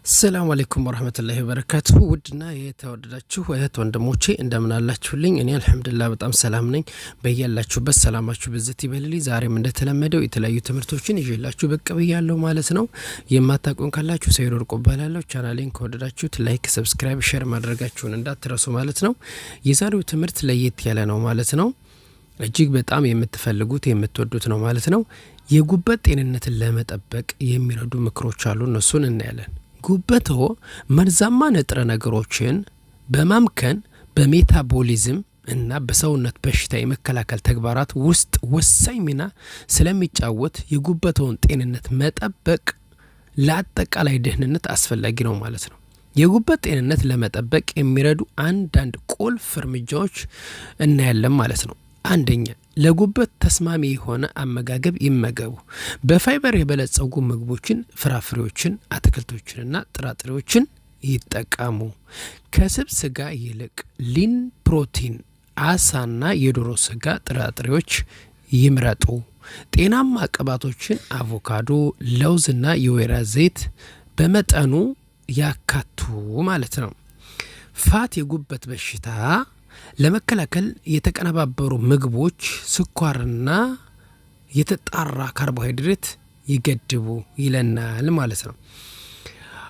ሰላም አለይኩም ወራህመቱላሂ ወበረካቱሁ ውድና የተወደዳችሁ እህት ወንድሞቼ እንደምን አላችሁልኝ? እኔ አልহামዱሊላህ በጣም ሰላም ነኝ። በያላችሁበት ሰላማችሁ በዘት ይበልልኝ። ዛሬም እንደተለመደው የተለያዩ ትምህርቶችን ይዤላችሁ ብቅ ብያለሁ ማለት ነው። የማታውቁን ካላችሁ ሰይድ ወርቁ እባላለሁ። ቻናሌን ከወደዳችሁት ላይክ፣ ሰብስክራይብ፣ ሼር ማድረጋችሁን እንዳትረሱ ማለት ነው። የዛሬው ትምህርት ለየት ያለ ነው ማለት ነው። እጅግ በጣም የምትፈልጉት የምትወዱት ነው ማለት ነው። የጉበት ጤንነትን ለመጠበቅ የሚረዱ ምክሮች አሉ፣ እነሱን እናያለን። ጉበቶ መርዛማ ንጥረ ነገሮችን በማምከን በሜታቦሊዝም እና በሰውነት በሽታ የመከላከል ተግባራት ውስጥ ወሳኝ ሚና ስለሚጫወት የጉበቶን ጤንነት መጠበቅ ለአጠቃላይ ደህንነት አስፈላጊ ነው ማለት ነው። የጉበት ጤንነት ለመጠበቅ የሚረዱ አንዳንድ ቁልፍ እርምጃዎች እናያለን ማለት ነው። አንደኛ፣ ለጉበት ተስማሚ የሆነ አመጋገብ ይመገቡ። በፋይበር የበለጸጉ ምግቦችን፣ ፍራፍሬዎችን፣ አትክልቶችንና ጥራጥሬዎችን ይጠቀሙ። ከስብ ስጋ ይልቅ ሊን ፕሮቲን፣ አሳና የዶሮ ስጋ ጥራጥሬዎች ይምረጡ። ጤናማ ቅባቶችን፣ አቮካዶ፣ ለውዝና የወይራ ዘይት በመጠኑ ያካቱ ማለት ነው። ፋት የጉበት በሽታ ለመከላከል የተቀነባበሩ ምግቦች ስኳርና የተጣራ ካርቦሃይድሬት ይገድቡ ይለናል ማለት ነው።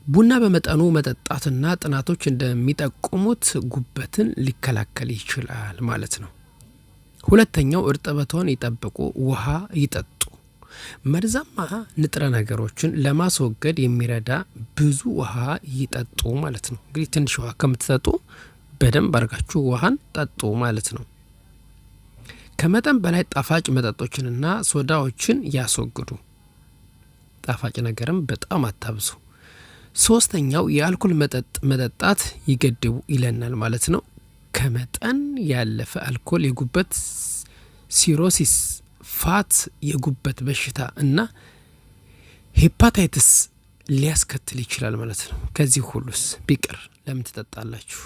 ቡና በመጠኑ መጠጣትና ጥናቶች እንደሚጠቁሙት ጉበትን ሊከላከል ይችላል ማለት ነው። ሁለተኛው፣ እርጥበቶን ይጠብቁ፣ ውሃ ይጠጡ። መርዛማ ንጥረ ነገሮችን ለማስወገድ የሚረዳ ብዙ ውሃ ይጠጡ ማለት ነው። እንግዲህ ትንሽ ውሃ ከምትጠጡ በደንብ አርጋችሁ ውሃን ጠጡ ማለት ነው። ከመጠን በላይ ጣፋጭ መጠጦችንና ሶዳዎችን ያስወግዱ። ጣፋጭ ነገርም በጣም አታብዙ። ሶስተኛው፣ የአልኮል መጠጣት ይገድቡ ይለናል ማለት ነው። ከመጠን ያለፈ አልኮል የጉበት ሲሮሲስ፣ ፋት፣ የጉበት በሽታ እና ሄፓታይትስ ሊያስከትል ይችላል ማለት ነው። ከዚህ ሁሉስ ቢቀር ለምን ትጠጣላችሁ?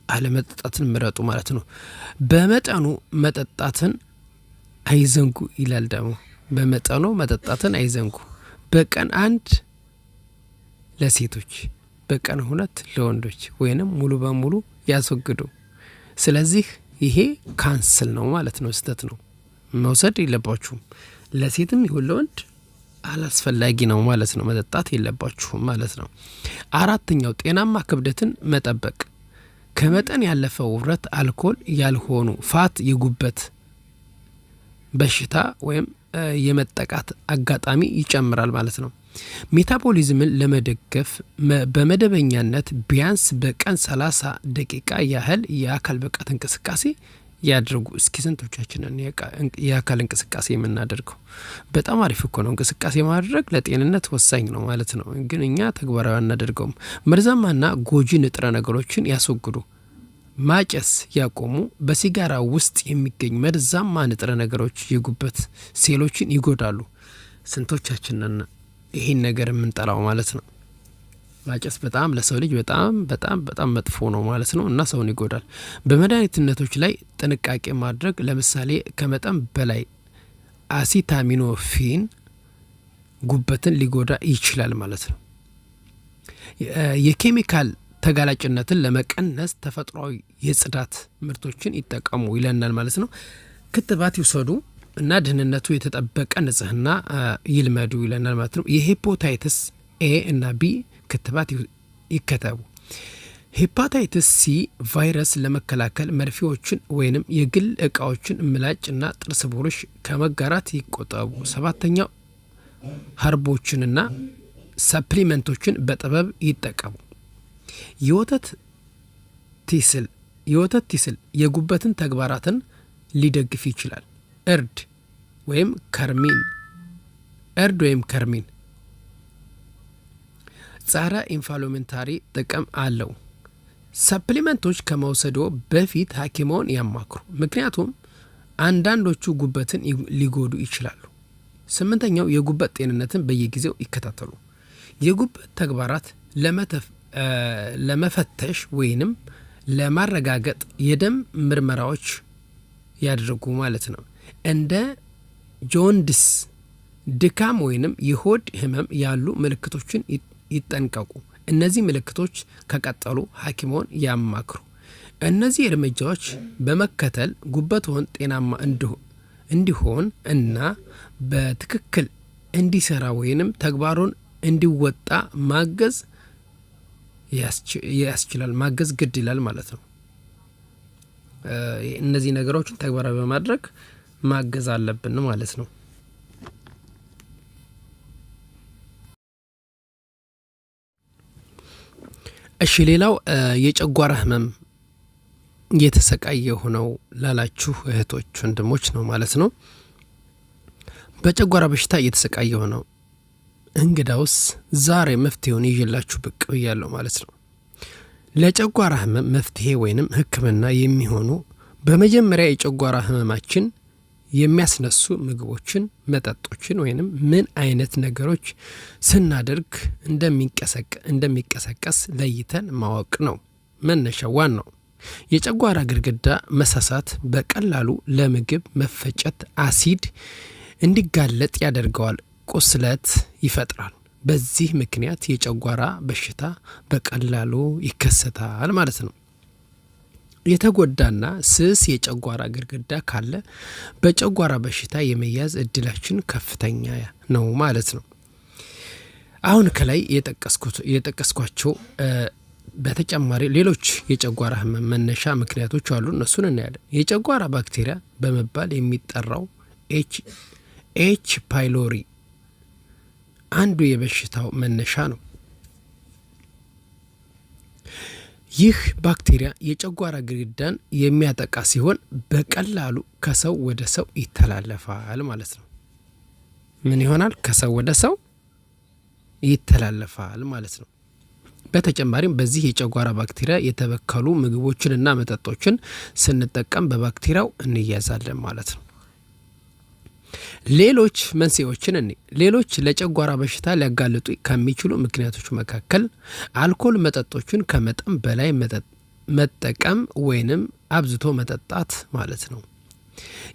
አለመጠጣትን ምረጡ ማለት ነው። በመጠኑ መጠጣትን አይዘንጉ ይላል ደግሞ። በመጠኑ መጠጣትን አይዘንጉ። በቀን 1 ለሴቶች፣ በቀን 2 ለወንዶች፣ ወይንም ሙሉ በሙሉ ያስወግዱ። ስለዚህ ይሄ ካንስል ነው ማለት ነው፣ ስህተት ነው፣ መውሰድ የለባችሁም። ለሴትም ይሁን ለወንድ አላስፈላጊ ነው ማለት ነው፣ መጠጣት የለባችሁም ማለት ነው። አራተኛው፣ ጤናማ ክብደትን መጠበቅ። ከመጠን ያለፈው ውፍረት፣ አልኮል ያልሆኑ ፋት የጉበት በሽታ ወይም የመጠቃት አጋጣሚ ይጨምራል ማለት ነው። ሜታቦሊዝምን ለመደገፍ በመደበኛነት ቢያንስ በቀን 30 ደቂቃ ያህል የአካል ብቃት እንቅስቃሴ ያድርጉ። እስኪ ስንቶቻችንን የአካል እንቅስቃሴ የምናደርገው? በጣም አሪፍ እኮ ነው። እንቅስቃሴ ማድረግ ለጤንነት ወሳኝ ነው ማለት ነው። ግን እኛ ተግባራዊ አናደርገውም። መርዛማና ጎጂ ንጥረ ነገሮችን ያስወግዱ። ማጨስ ያቆሙ። በሲጋራ ውስጥ የሚገኝ መርዛማ ንጥረ ነገሮች የጉበት ሴሎችን ይጎዳሉ። ስንቶቻችንን ይሄን ነገር የምንጠላው ማለት ነው? ማጨስ በጣም ለሰው ልጅ በጣም በጣም በጣም መጥፎ ነው ማለት ነው እና ሰውን ይጎዳል። በመድኃኒትነቶች ላይ ጥንቃቄ ማድረግ። ለምሳሌ ከመጠን በላይ አሲታሚኖፊን ጉበትን ሊጎዳ ይችላል ማለት ነው። የኬሚካል ተጋላጭነትን ለመቀነስ ተፈጥሯዊ የጽዳት ምርቶችን ይጠቀሙ ይለናል ማለት ነው። ክትባት ይውሰዱ እና ደህንነቱ የተጠበቀ ንጽህና ይልመዱ ይለናል ማለት ነው። የሄፓታይተስ ኤ እና ቢ ክትባት ይከተቡ። ሄፓታይተስ ሲ ቫይረስ ለመከላከል መርፌዎችን ወይንም የግል እቃዎችን ምላጭና ጥርስ ብሩሽ ከመጋራት ይቆጠቡ። ሰባተኛው፣ ሀርቦችንና ሰፕሊመንቶችን በጥበብ ይጠቀሙ። የወተት ቲስል የጉበትን ተግባራትን ሊደግፍ ይችላል። እርድ ወይም ከርሚን ጸረ ኢንፍላሜተሪ ጥቅም አለው። ሰፕሊመንቶች ከመውሰዶ በፊት ሐኪሞን ያማክሩ፣ ምክንያቱም አንዳንዶቹ ጉበትን ሊጎዱ ይችላሉ። 8ኛው፣ የጉበት ጤንነትን በየጊዜው ይከታተሉ። የጉበት ተግባራት ለመፈተሽ ወይንም ለማረጋገጥ የደም ምርመራዎች ያድርጉ ማለት ነው። እንደ ጆንዲስ፣ ድካም ወይንም የሆድ ህመም ያሉ ምልክቶችን ይጠንቀቁ። እነዚህ ምልክቶች ከቀጠሉ ሐኪሞን ያማክሩ። እነዚህ እርምጃዎች በመከተል ጉበትዎን ጤናማ እንዲሆን እና በትክክል እንዲሰራ ወይንም ተግባሩን እንዲወጣ ማገዝ ያስችላል። ማገዝ ግድ ይላል ማለት ነው። እነዚህ ነገሮችን ተግባራዊ በማድረግ ማገዝ አለብን ማለት ነው። እሺ ሌላው የጨጓራ ህመም እየተሰቃየ ሆነው ላላችሁ እህቶች ወንድሞች ነው ማለት ነው። በጨጓራ በሽታ እየተሰቃየ ሆነው እንግዳውስ ዛሬ መፍትሄውን ይዤላችሁ ብቅ ብያለሁ ማለት ነው። ለጨጓራ ህመም መፍትሄ ወይንም ህክምና የሚሆኑ በመጀመሪያ የጨጓራ ህመማችን የሚያስነሱ ምግቦችን፣ መጠጦችን ወይንም ምን አይነት ነገሮች ስናደርግ እንደሚቀሰቀስ ለይተን ማወቅ ነው መነሻው ዋናው። የጨጓራ ግድግዳ መሳሳት በቀላሉ ለምግብ መፈጨት አሲድ እንዲጋለጥ ያደርገዋል፣ ቁስለት ይፈጥራል። በዚህ ምክንያት የጨጓራ በሽታ በቀላሉ ይከሰታል ማለት ነው። የተጎዳና ስስ የጨጓራ ግድግዳ ካለ በጨጓራ በሽታ የመያዝ እድላችን ከፍተኛ ነው ማለት ነው። አሁን ከላይ የጠቀስኳቸው በተጨማሪ ሌሎች የጨጓራ ህመም መነሻ ምክንያቶች አሉ። እነሱን እናያለን። የጨጓራ ባክቴሪያ በመባል የሚጠራው ኤች ፓይሎሪ አንዱ የበሽታው መነሻ ነው። ይህ ባክቴሪያ የጨጓራ ግድግዳን የሚያጠቃ ሲሆን በቀላሉ ከሰው ወደ ሰው ይተላለፋል ማለት ነው። ምን ይሆናል? ከሰው ወደ ሰው ይተላለፋል ማለት ነው። በተጨማሪም በዚህ የጨጓራ ባክቴሪያ የተበከሉ ምግቦችንና መጠጦችን ስንጠቀም በባክቴሪያው እንያዛለን ማለት ነው። ሌሎች መንስኤዎችን ሌሎች ለጨጓራ በሽታ ሊያጋልጡ ከሚችሉ ምክንያቶች መካከል አልኮል መጠጦችን ከመጠን በላይ መጠቀም ወይንም አብዝቶ መጠጣት ማለት ነው።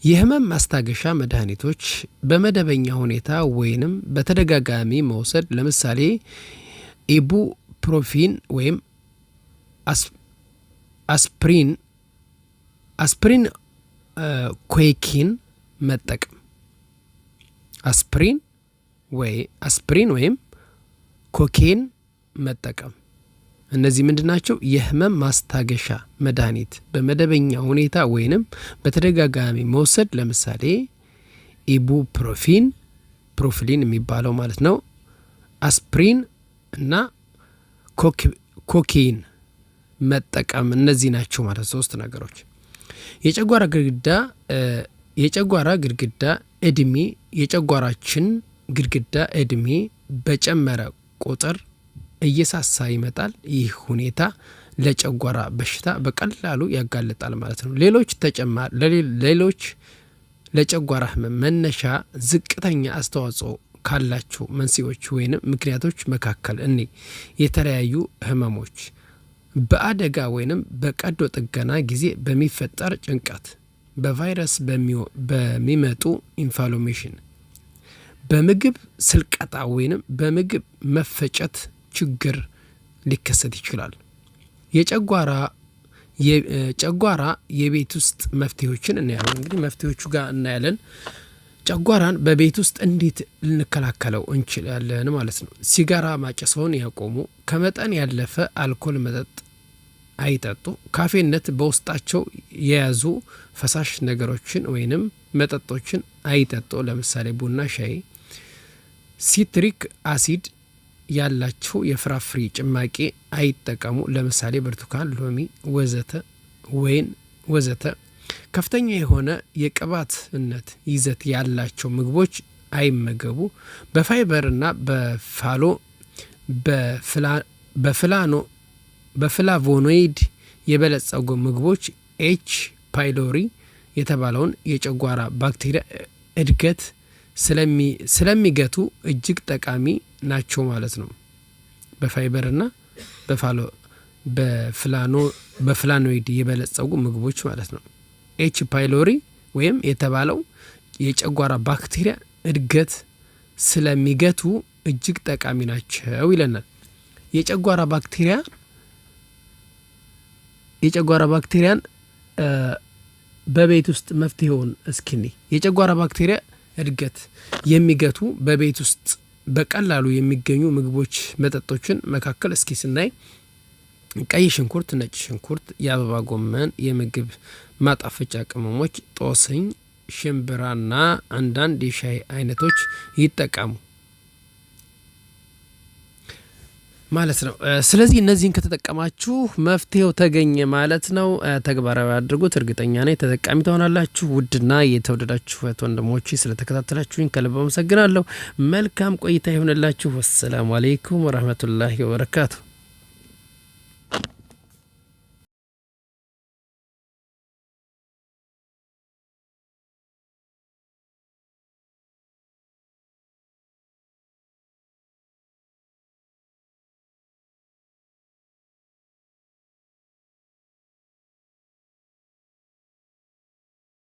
የህመም ማስታገሻ መድኃኒቶች በመደበኛ ሁኔታ ወይንም በተደጋጋሚ መውሰድ፣ ለምሳሌ ኢቡፕሮፊን ወይም አስፕሪን ኮኪን መጠቀም። አስፕሪን ወይም ኮኬን መጠቀም። እነዚህ ምንድናቸው? የህመም ማስታገሻ መድኃኒት በመደበኛ ሁኔታ ወይንም በተደጋጋሚ መውሰድ፣ ለምሳሌ ኢቡፕሮፊን ፕሮፊሊን የሚባለው ማለት ነው፣ አስፕሪን እና ኮኬን መጠቀም። እነዚህ ናቸው ማለት ሶስት ነገሮች። የጨጓራ ግድግዳ እድሜ የጨጓራችን ግድግዳ እድሜ በጨመረ ቁጥር እየሳሳ ይመጣል። ይህ ሁኔታ ለጨጓራ በሽታ በቀላሉ ያጋልጣል ማለት ነው። ሌሎች ለጨጓራ ህመም መነሻ ዝቅተኛ አስተዋጽኦ ካላቸው መንስኤዎች ወይም ምክንያቶች መካከል የተለያዩ ህመሞች፣ በአደጋ ወይም በቀዶ ጥገና ጊዜ በሚፈጠር ጭንቀት፣ በቫይረስ በሚመጡ ኢንፍላሜሽን፣ በምግብ ስልቀጣ ወይም በምግብ መፈጨት ችግር ሊከሰት ይችላል። ጨጓራ የቤት ውስጥ መፍትሄዎችን እናያለን። እንግዲህ መፍትሄዎቹ ጋር እናያለን። ጨጓራን በቤት ውስጥ እንዴት ልንከላከለው እንችላለን ማለት ነው። ሲጋራ ማጨስዎን ያቆሙ። ከመጠን ያለፈ አልኮል መጠጥ አይጠጡ። ካፌነት በውስጣቸው የያዙ ፈሳሽ ነገሮችን ወይንም መጠጦችን አይጠጡ። ለምሳሌ ቡና፣ ሻይ። ሲትሪክ አሲድ ያላቸው የፍራፍሬ ጭማቂ አይጠቀሙ። ለምሳሌ ብርቱካን፣ ሎሚ፣ ወይን ወዘተ። ከፍተኛ የሆነ የቅባትነት ይዘት ያላቸው ምግቦች አይመገቡ። በፋይበርና በፍላቮኖይድ የበለጸጉ ምግቦች ኤች ፓይሎሪ የተባለውን የጨጓራ ባክቴሪያ እድገት ስለሚገቱ እጅግ ጠቃሚ ናቸው ማለት ነው። በፋይበርና በፍላኖይድ የበለጸጉ ምግቦች ማለት ነው። ኤች ፓይሎሪ ወይም የተባለው የጨጓራ ባክቴሪያ እድገት ስለሚገቱ እጅግ ጠቃሚ ናቸው ይለናል። የጨጓራ ባክቴሪያን በቤት ውስጥ መፍትሄውን እስኪኒ የጨጓራ ባክቴሪያ እድገት የሚገቱ በቤት ውስጥ በቀላሉ የሚገኙ ምግቦች መጠጦችን መካከል እስኪ ስናይ ቀይ ሽንኩርት፣ ነጭ ሽንኩርት፣ የአበባ ጎመን፣ የምግብ ማጣፈጫ ቅመሞች፣ ጦስኝ፣ ሽምብራና አንዳንድ የሻይ አይነቶች ይጠቀሙ ማለት ነው። ስለዚህ እነዚህን ከተጠቀማችሁ መፍትሄው ተገኘ ማለት ነው። ተግባራዊ አድርጉት። እርግጠኛ ነኝ ተጠቃሚ ትሆናላችሁ። ውድና የተወደዳችሁ ወንድሞቼ ስለተከታተላችሁኝ ከልብ አመሰግናለሁ። መልካም ቆይታ ይሁንላችሁ። ወሰላሙ አለይኩም ወራህመቱላሂ ወበረካቱ።